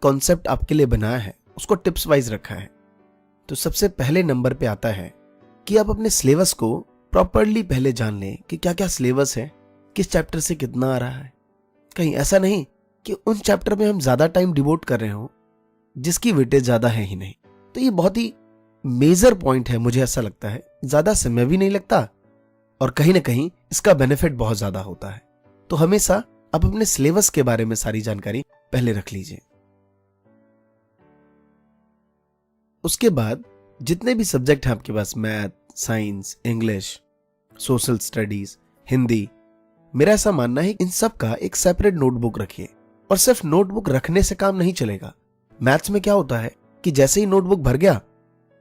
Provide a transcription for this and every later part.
Concept आपके लिए बनाया है उसको टिप्स वाइज रखा है। तो सबसे पहले नंबर पे आता है कि आप अपने सिलेबस को प्रॉपरली पहले जान लें कि क्या क्या सिलेबस है, किस चैप्टर से कितना आ रहा है। कहीं ऐसा नहीं कि उन चैप्टर में हम ज्यादा टाइम डिवोट कर रहे हो जिसकी वेटेज ज्यादा है ही नहीं। तो ये बहुत ही मेजर पॉइंट है, मुझे ऐसा लगता है। ज्यादा समय भी नहीं लगता और कहीं ना कहीं इसका बेनिफिट बहुत ज्यादा होता है। तो हमेशा आप अपने सिलेबस के बारे में सारी जानकारी पहले रख लीजिए। उसके बाद जितने भी सब्जेक्ट हैं आपके पास, math, science, English, social studies, Hindi, मेरा ऐसा मानना है इन सब का एक सेपरेट नोटबुक रखिए। और सिर्फ नोटबुक रखने से काम नहीं चलेगा। मैथ्स में क्या होता है कि जैसे ही नोटबुक भर गया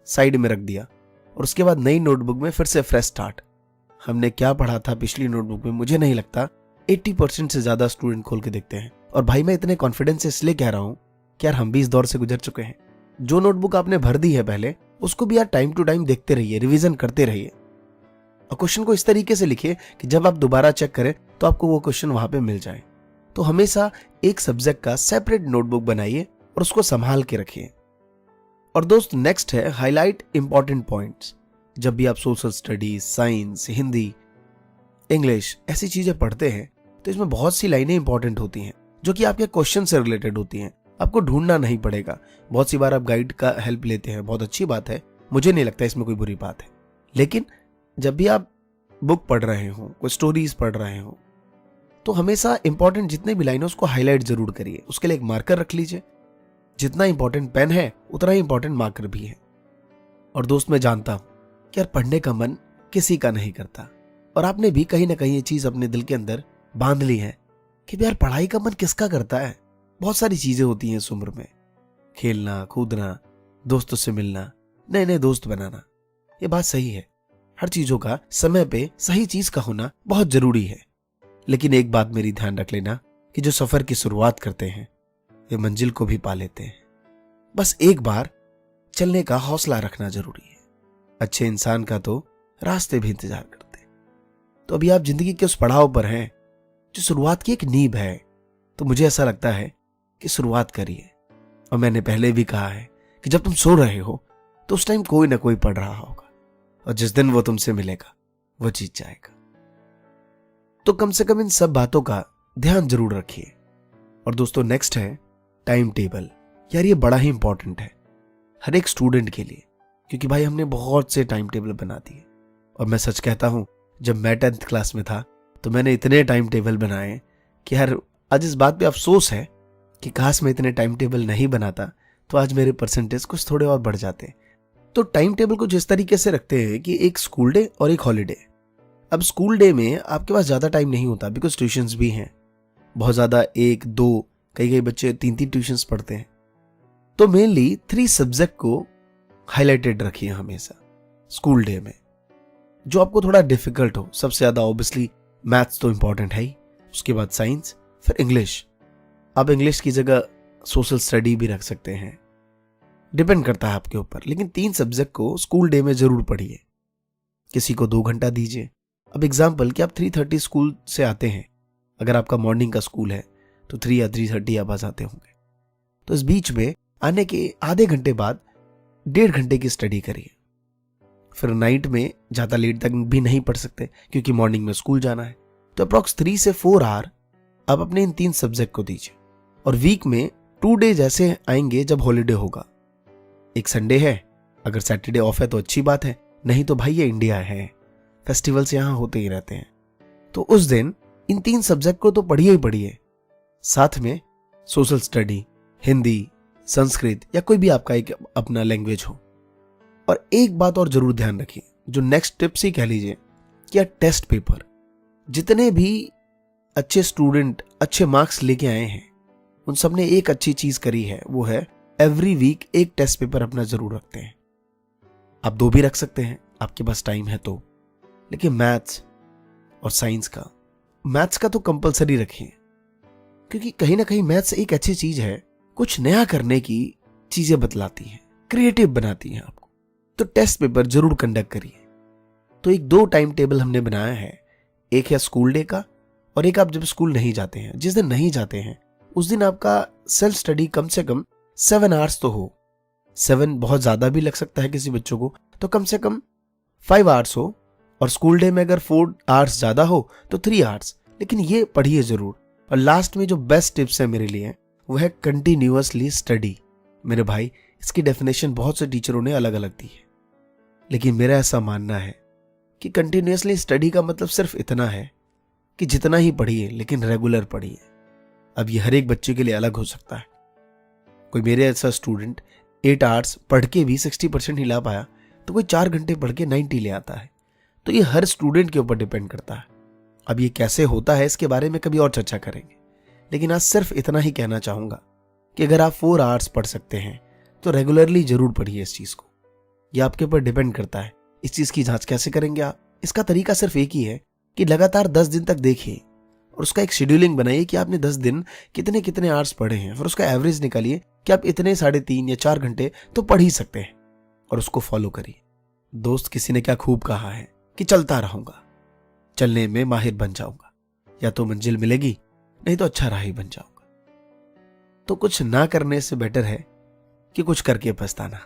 साइड में रख दिया और उसके बाद नई नोटबुक में फिर से फ्रेश स्टार्ट। हमने क्या पढ़ा था पिछली नोटबुक में, मुझे नहीं लगता 80% से ज्यादा स्टूडेंट खोल के देखते हैं। और भाई मैं इतने कॉन्फिडेंस से इसलिए कह रहा हूं कि यार हम भी इस दौर से गुजर चुके हैं। जो नोटबुक आपने भर दी है पहले, उसको भी यार टाइम टू टाइम देखते रहिए, रिवीजन करते रहिए और क्वेश्चन को इस तरीके से लिखिए कि जब आप दोबारा चेक करें तो आपको वो क्वेश्चन वहां पे मिल जाए। तो हमेशा एक सब्जेक्ट का सेपरेट नोटबुक बनाइए और उसको संभाल के रखिए। और दोस्त नेक्स्ट है हाईलाइट इंपॉर्टेंट पॉइंट्स। जब भी आप social studies, science, Hindi, English ऐसी चीजें पढ़ते हैं तो इसमें बहुत सी लाइनें इंपॉर्टेंट होती हैं जो कि आपके क्वेश्चन से रिलेटेड होती हैं। आपको ढूंढना नहीं पड़ेगा। बहुत सी बार आप गाइड का हेल्प लेते हैं, बहुत अच्छी बात है, मुझे नहीं लगता इसमें कोई बुरी बात है। लेकिन जब भी आप बुक पढ़ रहे हो, कोई स्टोरीज पढ़ रहे हो, तो हमेशा इंपॉर्टेंट जितने भी लाइन है उसको हाईलाइट जरूर करिए। उसके लिए एक मार्कर रख लीजिए। जितना इंपॉर्टेंट पेन है उतना ही इंपॉर्टेंट मार्कर भी है। और दोस्त मैं जानता हूं कि यार पढ़ने का मन किसी का नहीं करता और आपने भी कहीं ना कहीं ये चीज अपने दिल के अंदर बांध ली है कि यार पढ़ाई का मन किसका करता है। बहुत सारी चीजें होती हैं इस उम्र में, खेलना, कूदना, दोस्तों से मिलना, नए नए दोस्त बनाना। ये बात सही है, हर चीजों का समय पे सही चीज का होना बहुत जरूरी है। लेकिन एक बात मेरी ध्यान रख लेना कि जो सफर की शुरुआत करते हैं वे मंजिल को भी पा लेते हैं। बस एक बार चलने का हौसला रखना जरूरी है। अच्छे इंसान का तो रास्ते भी इंतजार करते हैं। तो अभी आप जिंदगी के उस पड़ाव पर हैं जो शुरुआत की एक नींव है। तो मुझे ऐसा लगता है कि शुरुआत करिए। और मैंने पहले भी कहा है कि जब तुम सो रहे हो तो उस टाइम कोई ना कोई पढ़ रहा होगा और जिस दिन वो तुमसे मिलेगा वो जीत जाएगा। तो कम से कम इन सब बातों का ध्यान जरूर रखिए। और दोस्तों नेक्स्ट है टाइम टेबल। यार ये बड़ा ही इंपॉर्टेंट है हर एक स्टूडेंट के लिए, क्योंकि भाई हमने बहुत से टाइम टेबल बना दिए। और मैं सच कहता हूं, जब मैं 10th क्लास में था तो मैंने इतने टाइम टेबल बनाए कि यार आज इस बात पे अफसोस है कि काश मैं इतने टाइम टेबल नहीं बनाता तो आज मेरे परसेंटेज कुछ थोड़े और बढ़ जाते। तो टाइम टेबल को जिस तरीके से रखते हैं कि एक स्कूल डे और एक हॉलीडे। अब स्कूल डे में आपके पास ज्यादा टाइम नहीं होता बिकॉज ट्यूशंस भी हैं बहुत ज्यादा, 1, 2, कई बच्चे 3 ट्यूशंस पढ़ते हैं। तो मेनली 3 सब्जेक्ट को हाईलाइटेड रखिए हमेशा स्कूल डे में, जो आपको थोड़ा डिफिकल्ट हो। सबसे ज्यादा ऑब्वियसली मैथ्स तो इंपॉर्टेंट है ही, उसके बाद साइंस, फिर इंग्लिश। आप इंग्लिश की जगह सोशल स्टडी भी रख सकते हैं, डिपेंड करता है आपके ऊपर। लेकिन 3 सब्जेक्ट को स्कूल डे में जरूर पढ़िए। किसी को 2 घंटा दीजिए। अब एग्जाम्पल कि आप 3:30 स्कूल से आते हैं, अगर आपका मॉर्निंग का स्कूल है तो 3 या 3:30 आप आ जाते होंगे। तो इस बीच में आने के आधे घंटे बाद 1.5 घंटे की स्टडी करिए। फिर नाइट में ज्यादा लेट तक भी नहीं पढ़ सकते क्योंकि मॉर्निंग में स्कूल जाना है। तो अप्रॉक्स 3 से 4 आवर आप अपने इन 3 सब्जेक्ट को दीजिए। और वीक में 2 डेज ऐसे आएंगे जब हॉलीडे होगा। एक संडे है, अगर सैटरडे ऑफ है तो अच्छी बात है, नहीं तो भाई ये इंडिया है, फेस्टिवल्स यहां होते ही रहते हैं। तो उस दिन इन 3 सब्जेक्ट को तो पढ़िए ही पढ़िए, साथ में सोशल स्टडी, हिंदी, संस्कृत या कोई भी आपका एक अपना लैंग्वेज हो। और एक बात और जरूर ध्यान रखिए, जो नेक्स्ट टिप्स ही कह लीजिए कि टेस्ट पेपर। जितने भी अच्छे स्टूडेंट अच्छे मार्क्स लेके आए हैं उन सब ने एक अच्छी चीज करी है, वो है एवरी वीक एक टेस्ट पेपर अपना जरूर रखते हैं। आप 2 भी रख सकते हैं आपके पास टाइम है तो, लेकिन मैथ्स और साइंस का, मैथ्स का तो कंपलसरी रखिए, क्योंकि कहीं ना कहीं मैथ्स एक अच्छी चीज है, कुछ नया करने की चीजें बतलाती है, क्रिएटिव बनाती है आपको। तो टेस्ट पेपर जरूर कंडक्ट करिए। तो एक 2 टाइम टेबल हमने बनाया है, एक है स्कूल डे का और एक आप जब स्कूल नहीं जाते हैं। जिस दिन नहीं जाते हैं उस दिन आपका सेल्फ स्टडी कम से कम 7 आवर्स तो हो। 7 बहुत ज्यादा भी लग सकता है किसी बच्चों को, तो कम से कम 5 आवर्स हो। और स्कूल डे में अगर 4 आवर्स ज्यादा हो तो 3 आवर्स, लेकिन ये पढ़िए जरूर। और लास्ट में जो बेस्ट टिप्स है मेरे लिए वो है कंटिन्यूअसली स्टडी। मेरे भाई, इसकी डेफिनेशन बहुत से टीचरों ने अलग अलग दी है, लेकिन मेरा ऐसा मानना है कि कंटिन्यूअसली स्टडी का मतलब सिर्फ इतना है कि जितना ही पढ़िए लेकिन रेगुलर पढ़िए। अब ये हर एक बच्चे के लिए अलग हो सकता है। कोई मेरे ऐसा स्टूडेंट 8 आवर्स पढ़ के भी 60% नहीं ला पाया, तो कोई 4 घंटे पढ़ के 90 ले आता है। तो ये हर स्टूडेंट के ऊपर डिपेंड करता है। अब ये कैसे होता है इसके बारे में कभी और चर्चा करेंगे, लेकिन आज सिर्फ इतना ही कहना चाहूंगा कि अगर आप 4 आवर्स पढ़ सकते हैं तो रेगुलरली जरूर पढ़िए इस चीज को। यह आपके ऊपर डिपेंड करता है। इस चीज की जांच कैसे करेंगे आप? इसका तरीका सिर्फ एक ही है कि लगातार 10 दिन तक देखिए और उसका एक शेड्यूलिंग बनाइए कि आपने 10 दिन कितने कितने आवर्स पढ़े हैं। फिर उसका एवरेज निकालिए कि आप इतने 3.5 या 4 घंटे तो पढ़ ही सकते हैं, और उसको फॉलो करिए। दोस्त किसी ने क्या खूब कहा है कि चलता रहूंगा, चलने में माहिर बन जाऊंगा। या तो मंजिल मिलेगी, नहीं तो अच्छा राही बन जाऊंगा। तो कुछ ना करने से बेटर है कि कुछ करके पछताना।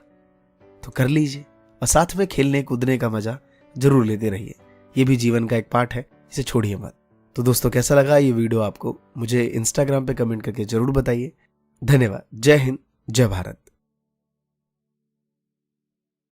तो कर लीजिए, और साथ में खेलने कूदने का मजा जरूर लेते रहिए। ये भी जीवन का एक पार्ट है, इसे छोड़िए मत। तो दोस्तों, कैसा लगा ये वीडियो आपको? मुझे इंस्टाग्राम पे कमेंट करके जरूर बताइए। धन्यवाद। जय हिंद, जय भारत।